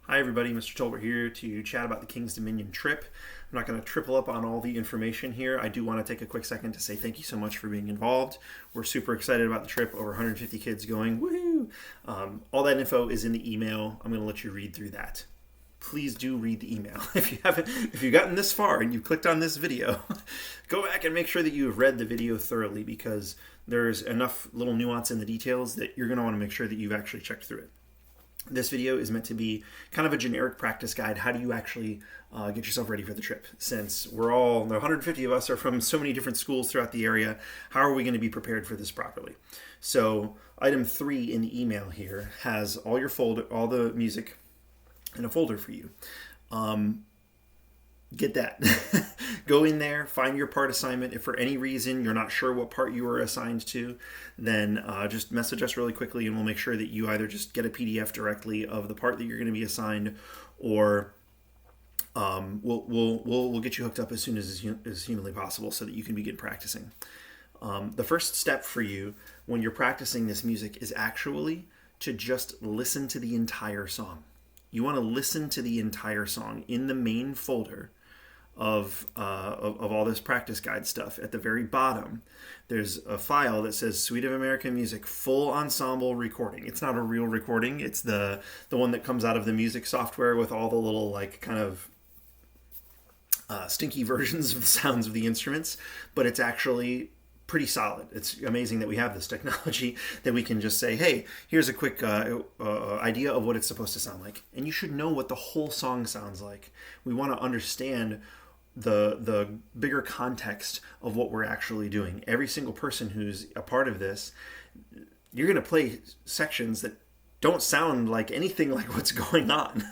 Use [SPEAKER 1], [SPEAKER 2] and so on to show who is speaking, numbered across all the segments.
[SPEAKER 1] Hi everybody, Mr. Tolbert here to chat about the King's Dominion trip. I'm not going to triple up on all the information here. I do want to take a quick second to say thank you so much for being involved. We're super excited about the trip, over 150 kids going, woohoo! All that info is in the email. I'm going to let you read through that. Please do read the email. If you've gotten this far and you clicked on this video, go back and make sure that you have read the video thoroughly, because there's enough little nuance in the details that you're going to want to make sure that you've actually checked through it. This video is meant to be kind of a generic practice guide. How do you actually get yourself ready for the trip? Since the 150 of us are from so many different schools throughout the area, how are we going to be prepared for this properly? So item 3 in the email here has all the music in a folder for you. Get that. Go in there, find your part assignment. If for any reason you're not sure what part you were assigned to, then just message us really quickly and we'll make sure that you either just get a PDF directly of the part that you're going to be assigned, or we'll get you hooked up as soon as humanly possible so that you can begin practicing. The first step for you when you're practicing this music is actually to just listen to the entire song. You want to listen to the entire song in the main folder of all this practice guide stuff. At the very bottom, there's a file that says Suite of American Music Full Ensemble Recording. It's not a real recording. It's the one that comes out of the music software with all the little kind of stinky versions of the sounds of the instruments, but it's actually pretty solid. It's amazing that we have this technology that we can just say, hey, here's a quick idea of what it's supposed to sound like. And you should know what the whole song sounds like. We want to understand the bigger context of what we're actually doing. Every single person who's a part of this, you're going to play sections that don't sound like anything like what's going on.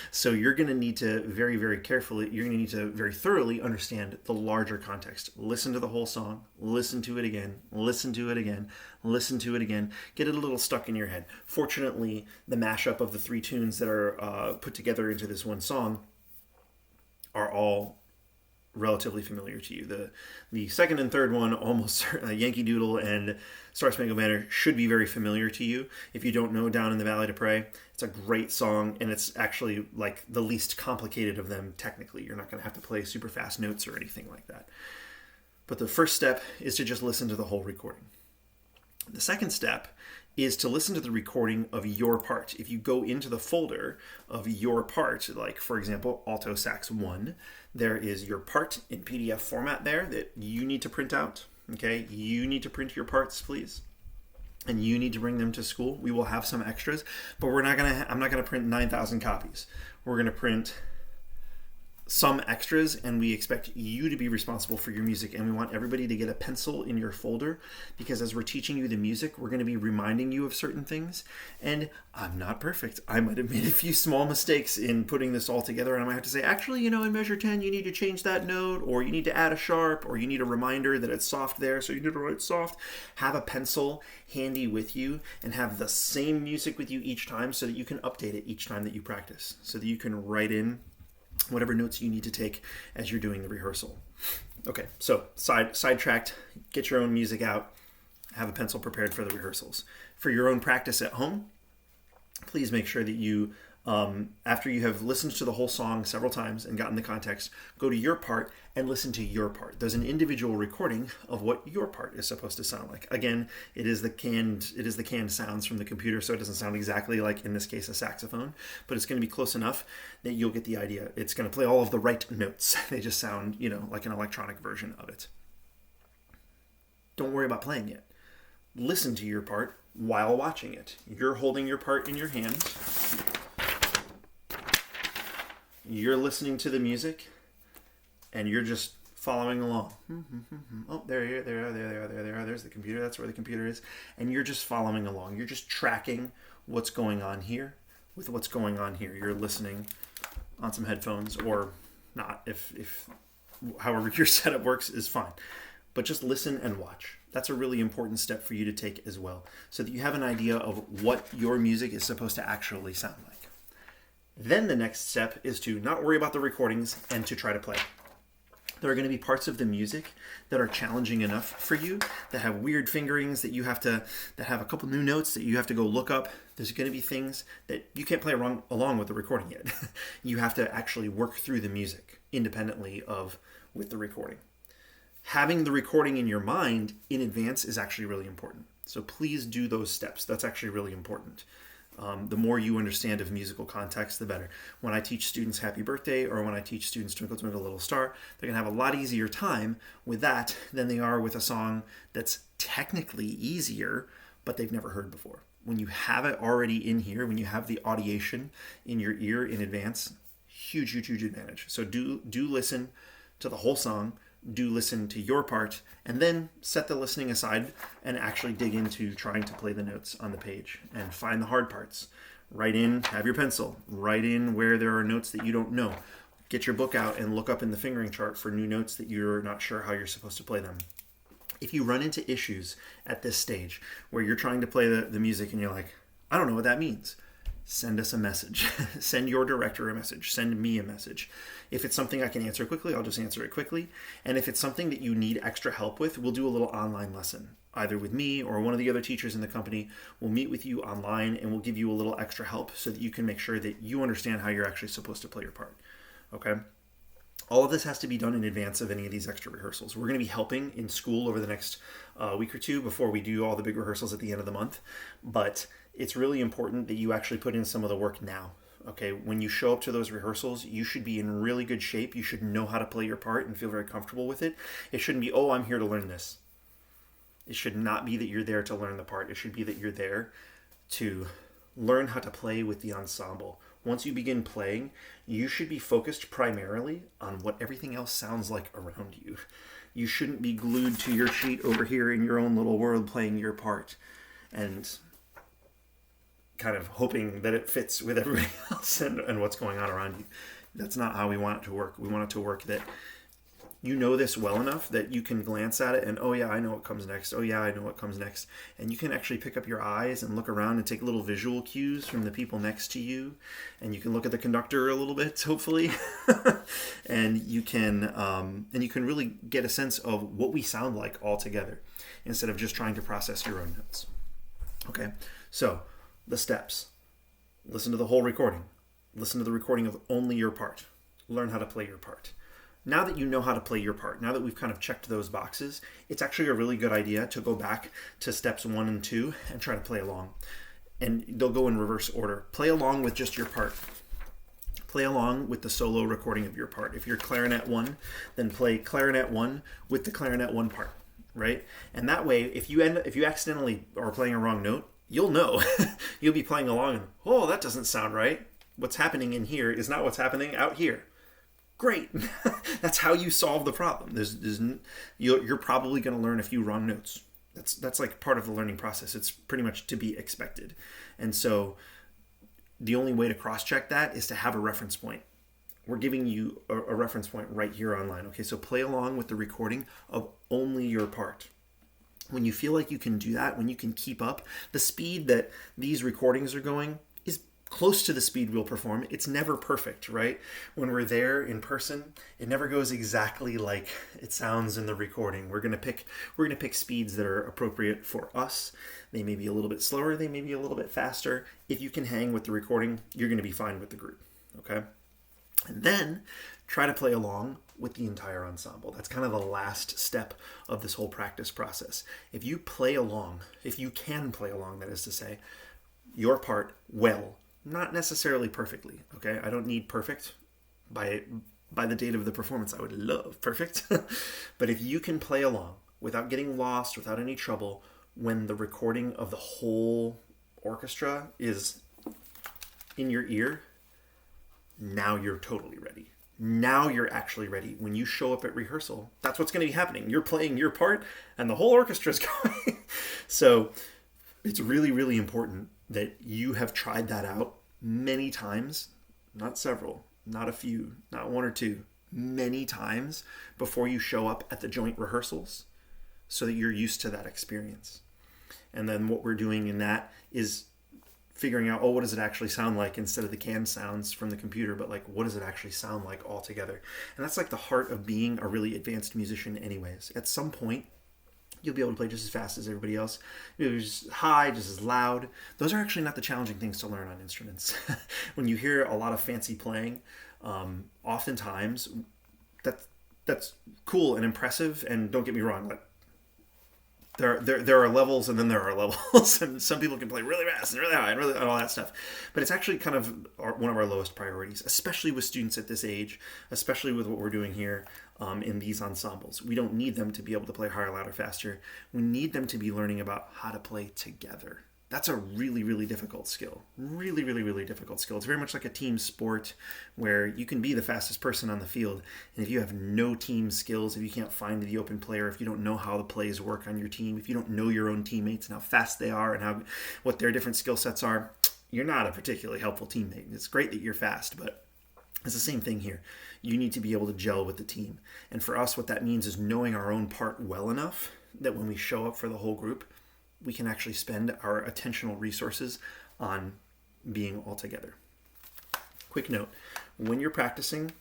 [SPEAKER 1] So you're going to need to very, very carefully, you're going to need to very thoroughly understand the larger context. Listen to the whole song, listen to it again, listen to it again, listen to it again, get it a little stuck in your head. Fortunately, the mashup of the 3 tunes that are put together into this one song are all relatively familiar to you. The second and third one, almost Yankee Doodle and Star Spangled Banner, should be very familiar to you. If you don't know Down in the Valley to Pray, it's a great song, and it's actually like the least complicated of them technically. You're not going to have to play super fast notes or anything like that. But the first step is to just listen to the whole recording. The second step is to listen to the recording of your part. If you go into the folder of your part, like for example, Alto Sax 1, there is your part in PDF format there that you need to print out. Okay, you need to print your parts, please. And you need to bring them to school. We will have some extras, but I'm not gonna print 9,000 copies. We're gonna print some extras, and we expect you to be responsible for your music, and we want everybody to get a pencil in your folder, because as we're teaching you the music, we're going to be reminding you of certain things. And I'm not perfect. I might have made a few small mistakes in putting this all together, and I might have to say, actually, in measure 10 you need to change that note, or you need to add a sharp, or you need a reminder that it's soft there, so you need to write soft. Have a pencil handy with you and have the same music with you each time, so that you can update it each time that you practice, so that you can write in whatever notes you need to take as you're doing the rehearsal. Okay, so sidetracked, get your own music out, have a pencil prepared for the rehearsals. For your own practice at home, please make sure that you, after you have listened to the whole song several times and gotten the context, go to your part and listen to your part. There's an individual recording of what your part is supposed to sound like. Again, it is the canned sounds from the computer, so it doesn't sound exactly like, in this case, a saxophone, but it's going to be close enough that you'll get the idea. It's going to play all of the right notes. They just sound, like an electronic version of it. Don't worry about playing it. Listen to your part while watching it. You're holding your part in your hands. You're listening to the music, and you're just following along. Oh, there they are. There's the computer. That's where the computer is. And you're just following along. You're just tracking what's going on here with what's going on here. You're listening on some headphones, or not, if however your setup works is fine. But just listen and watch. That's a really important step for you to take as well, so that you have an idea of what your music is supposed to actually sound like. Then the next step is to not worry about the recordings and to try to play. There are going to be parts of the music that are challenging enough for you, that have weird fingerings that that have a couple new notes that you have to go look up. There's going to be things that you can't play along with the recording yet. You have to actually work through the music independently of with the recording. Having the recording in your mind in advance is actually really important. So please do those steps. That's actually really important. The more you understand of musical context, the better. When I teach students Happy Birthday, or when I teach students Twinkle Twinkle Little Star, they're going to have a lot easier time with that than they are with a song that's technically easier, but they've never heard before. When you have it already in here, when you have the audiation in your ear in advance, huge, huge, huge advantage. So do listen to the whole song. Do listen to your part, and then set the listening aside and actually dig into trying to play the notes on the page and find the hard parts. Write in, have your pencil, write in where there are notes that you don't know. Get your book out and look up in the fingering chart for new notes that you're not sure how you're supposed to play them. If you run into issues at this stage where you're trying to play the music and you're like, I don't know what that means, send us a message. Send your director a message. Send me a message. If it's something I can answer quickly, I'll just answer it quickly. And if it's something that you need extra help with, we'll do a little online lesson. Either with me or one of the other teachers in the company. We'll meet with you online and we'll give you a little extra help so that you can make sure that you understand how you're actually supposed to play your part. Okay? All of this has to be done in advance of any of these extra rehearsals. We're going to be helping in school over the next week or two before we do all the big rehearsals at the end of the month. But it's really important that you actually put in some of the work now. Okay, when you show up to those rehearsals, you should be in really good shape. You should know how to play your part and feel very comfortable with it. It shouldn't be, oh, I'm here to learn this. It should not be that you're there to learn the part. It should be that you're there to learn how to play with the ensemble. Once you begin playing, you should be focused primarily on what everything else sounds like around you. You shouldn't be glued to your sheet over here in your own little world playing your part and kind of hoping that it fits with everybody else and what's going on around you. That's not how we want it to work. We want it to work that you know this well enough that you can glance at it and, oh yeah, I know what comes next. Oh yeah, I know what comes next. And you can actually pick up your eyes and look around and take little visual cues from the people next to you. And you can look at the conductor a little bit, hopefully. and you can really get a sense of what we sound like all together instead of just trying to process your own notes. Okay, so the steps. Listen to the whole recording. Listen to the recording of only your part. Learn how to play your part. Now that you know how to play your part, now that we've kind of checked those boxes, it's actually a really good idea to go back to steps 1 and 2 and try to play along. And they'll go in reverse order. Play along with just your part. Play along with the solo recording of your part. If you're clarinet 1, then play clarinet 1 with the clarinet 1 part, right? And that way, if you accidentally are playing a wrong note, you'll know. You'll be playing along and, oh, that doesn't sound right. What's happening in here is not what's happening out here. Great. That's how you solve the problem. You're probably going to learn a few wrong notes. That's like part of the learning process. It's pretty much to be expected. And so the only way to cross-check that is to have a reference point. We're giving you a reference point right here online. Okay, so play along with the recording of only your part. When you feel like you can do that, when you can keep up, the speed that these recordings are going is close to the speed we'll perform. It's never perfect, right? When we're there in person, it never goes exactly like it sounds in the recording. We're gonna pick speeds that are appropriate for us. They may be a little bit slower, they may be a little bit faster. If you can hang with the recording, you're gonna be fine with the group, okay? And then try to play along with the entire ensemble. That's kind of the last step of this whole practice process. If you play along, if you can play along, that is to say, your part well, not necessarily perfectly, okay? I don't need perfect by the date of the performance. I would love perfect. But if you can play along without getting lost, without any trouble, when the recording of the whole orchestra is in your ear, now you're totally ready. Now you're actually ready. When you show up at rehearsal, that's what's going to be happening. You're playing your part and the whole orchestra is going. So it's really, really important that you have tried that out many times, not several, not a few, not one or two, many times before you show up at the joint rehearsals so that you're used to that experience. And then what we're doing in that is figuring out, oh, what does it actually sound like instead of the canned sounds from the computer, but like, what does it actually sound like all together? And that's like the heart of being a really advanced musician anyways. At some point, you'll be able to play just as fast as everybody else. You'll be just high, just as loud. Those are actually not the challenging things to learn on instruments. When you hear a lot of fancy playing, oftentimes that's cool and impressive. And don't get me wrong, like there are levels and then there are levels, and some people can play really fast and really high and really and all that stuff. But it's actually kind of one of our lowest priorities, especially with students at this age, especially with what we're doing here in these ensembles. We don't need them to be able to play higher, louder, faster. We need them to be learning about how to play together. That's a really, really difficult skill. Really, really, really difficult skill. It's very much like a team sport where you can be the fastest person on the field. And if you have no team skills, if you can't find the open player, if you don't know how the plays work on your team, if you don't know your own teammates and how fast they are and what their different skill sets are, you're not a particularly helpful teammate. It's great that you're fast, but it's the same thing here. You need to be able to gel with the team. And for us, what that means is knowing our own part well enough that when we show up for the whole group, we can actually spend our attentional resources on being all together. Quick note, when you're practicing,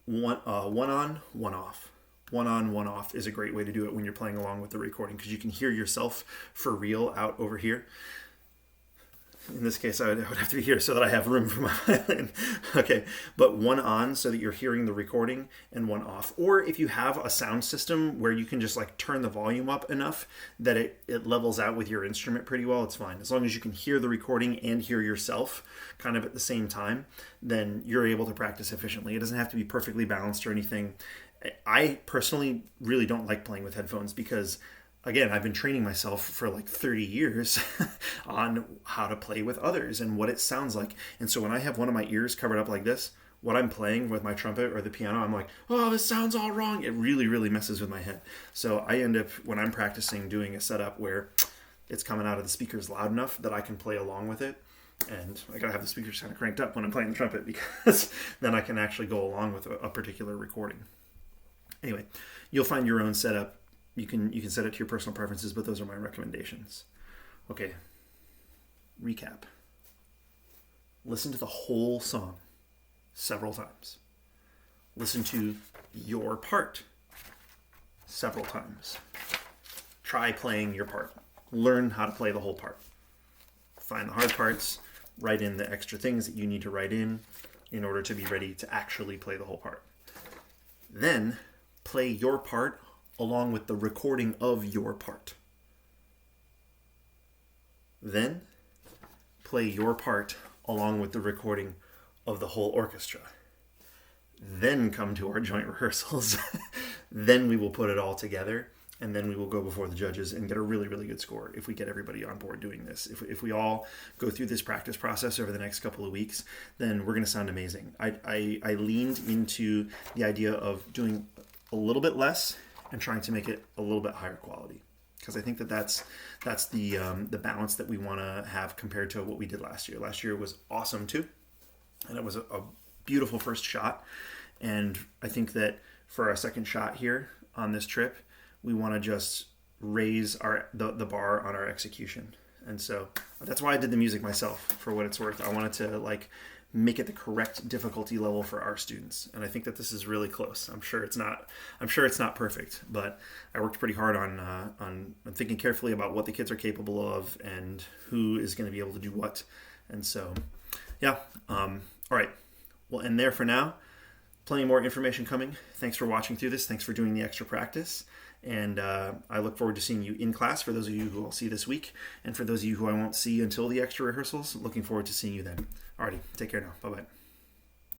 [SPEAKER 1] one on, one off. One on, one off is a great way to do it when you're playing along with the recording, because you can hear yourself for real out over here. In this case, I would have to be here so that I have room for my violin. Okay, but one on so that you're hearing the recording, and one off. Or if you have a sound system where you can just like turn the volume up enough that it levels out with your instrument pretty well, it's fine. As long as you can hear the recording and hear yourself kind of at the same time, then you're able to practice efficiently. It doesn't have to be perfectly balanced or anything. I personally really don't like playing with headphones because, again, I've been training myself for like 30 years on how to play with others and what it sounds like. And so when I have one of my ears covered up like this, what I'm playing with my trumpet or the piano, I'm like, oh, this sounds all wrong. It really, really messes with my head. So I end up, when I'm practicing, doing a setup where it's coming out of the speakers loud enough that I can play along with it. And I gotta have the speakers kind of cranked up when I'm playing the trumpet, because then I can actually go along with a particular recording. Anyway, you'll find your own setup. You can set it to your personal preferences, but those are my recommendations. Okay, recap. Listen to the whole song several times. Listen to your part several times. Try playing your part. Learn how to play the whole part. Find the hard parts. Write in the extra things that you need to write in order to be ready to actually play the whole part. Then play your part along with the recording of your part. Then play your part along with the recording of the whole orchestra. Then come to our joint rehearsals. Then we will put it all together, and then we will go before the judges and get a really, really good score if we get everybody on board doing this. If we all go through this practice process over the next couple of weeks, then we're going to sound amazing. I leaned into the idea of doing a little bit less and trying to make it a little bit higher quality, because I think that's the balance that we want to have compared to what we did last year. Last year was awesome too, and it was a beautiful first shot. And I think that for our second shot here on this trip, we want to just raise the bar on our execution. And so that's why I did the music myself, for what it's worth. I wanted to like make it the correct difficulty level for our students. And I think that this is really close. I'm sure it's not perfect, but I worked pretty hard on thinking carefully about what the kids are capable of and who is going to be able to do what. And so, yeah. All right. We'll end there for now. Plenty more information coming. Thanks for watching through this. Thanks for doing the extra practice. And I look forward to seeing you in class, for those of you who I'll see this week. And for those of you who I won't see until the extra rehearsals, looking forward to seeing you then. Alrighty, take care now. Bye-bye.